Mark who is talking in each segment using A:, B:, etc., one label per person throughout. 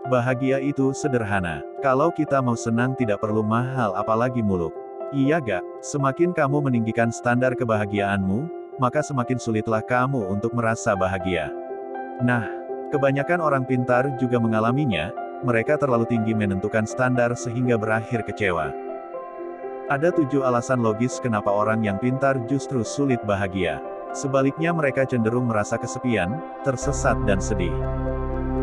A: Bahagia itu sederhana. Kalau kita mau senang tidak perlu mahal apalagi muluk. Iya gak? Semakin kamu meninggikan standar kebahagiaanmu, maka semakin sulitlah kamu untuk merasa bahagia. Nah, kebanyakan orang pintar juga mengalaminya, mereka terlalu tinggi menentukan standar sehingga berakhir kecewa. Ada 7 alasan logis kenapa orang yang pintar justru sulit bahagia. Sebaliknya mereka cenderung merasa kesepian, tersesat dan sedih.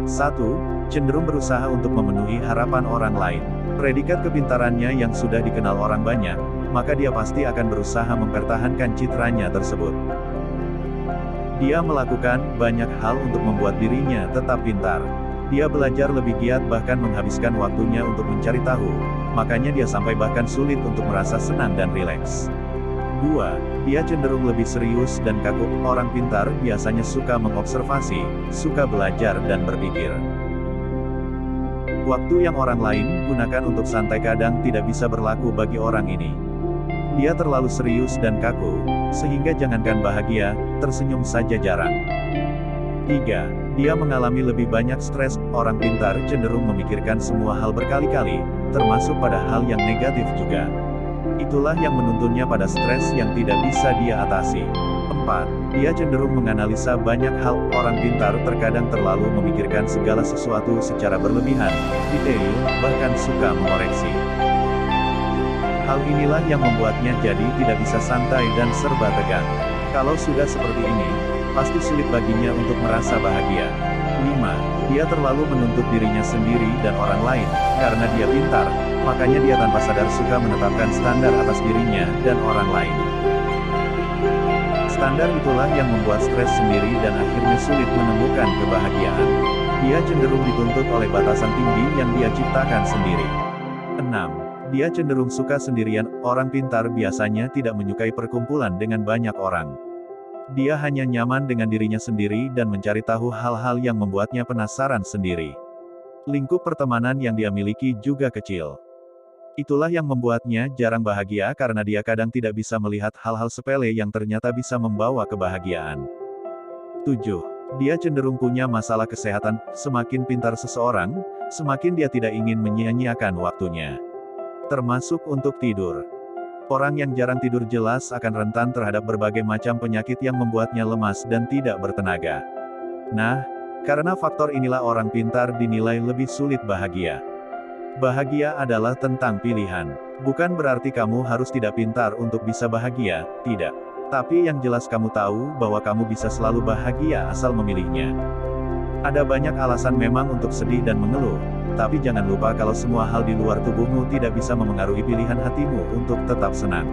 A: 1. Cenderung berusaha untuk memenuhi harapan orang lain. Predikat kepintarannya yang sudah dikenal orang banyak, maka dia pasti akan berusaha mempertahankan citranya tersebut. Dia melakukan banyak hal untuk membuat dirinya tetap pintar. Dia belajar lebih giat bahkan menghabiskan waktunya untuk mencari tahu, makanya dia sampai bahkan sulit untuk merasa senang dan rileks. 2. Dia cenderung lebih serius dan kaku. Orang pintar biasanya suka mengobservasi, suka belajar dan berpikir. Waktu yang orang lain gunakan untuk santai kadang tidak bisa berlaku bagi orang ini. Dia terlalu serius dan kaku, sehingga jangankan bahagia, tersenyum saja jarang. 3. Dia mengalami lebih banyak stres. Orang pintar cenderung memikirkan semua hal berkali-kali, termasuk pada hal yang negatif juga. Itulah yang menuntunnya pada stres yang tidak bisa dia atasi. 4. Dia cenderung menganalisa banyak hal. Orang pintar terkadang terlalu memikirkan segala sesuatu secara berlebihan, detail, bahkan suka mengoreksi. Hal inilah yang membuatnya jadi tidak bisa santai dan serba tegang. Kalau sudah seperti ini, pasti sulit baginya untuk merasa bahagia. 5. Dia terlalu menuntut dirinya sendiri dan orang lain. Karena dia pintar, makanya dia tanpa sadar suka menetapkan standar atas dirinya dan orang lain. Standar itulah yang membuat stres sendiri dan akhirnya sulit menemukan kebahagiaan. Dia cenderung dituntut oleh batasan tinggi yang dia ciptakan sendiri. 6. Dia cenderung suka sendirian. Orang pintar biasanya tidak menyukai perkumpulan dengan banyak orang. Dia hanya nyaman dengan dirinya sendiri dan mencari tahu hal-hal yang membuatnya penasaran sendiri. Lingkup pertemanan yang dia miliki juga kecil. Itulah yang membuatnya jarang bahagia karena dia kadang tidak bisa melihat hal-hal sepele yang ternyata bisa membawa kebahagiaan. 7. Dia cenderung punya masalah kesehatan. Semakin pintar seseorang, semakin dia tidak ingin menyia-nyiakan waktunya. Termasuk untuk tidur. Orang yang jarang tidur jelas akan rentan terhadap berbagai macam penyakit yang membuatnya lemas dan tidak bertenaga. Nah, karena faktor inilah orang pintar dinilai lebih sulit bahagia. Bahagia adalah tentang pilihan. Bukan berarti kamu harus tidak pintar untuk bisa bahagia, tidak. Tapi yang jelas kamu tahu bahwa kamu bisa selalu bahagia asal memilihnya. Ada banyak alasan memang untuk sedih dan mengeluh, tapi jangan lupa kalau semua hal di luar tubuhmu tidak bisa memengaruhi pilihan hatimu untuk tetap senang.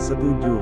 A: Setuju.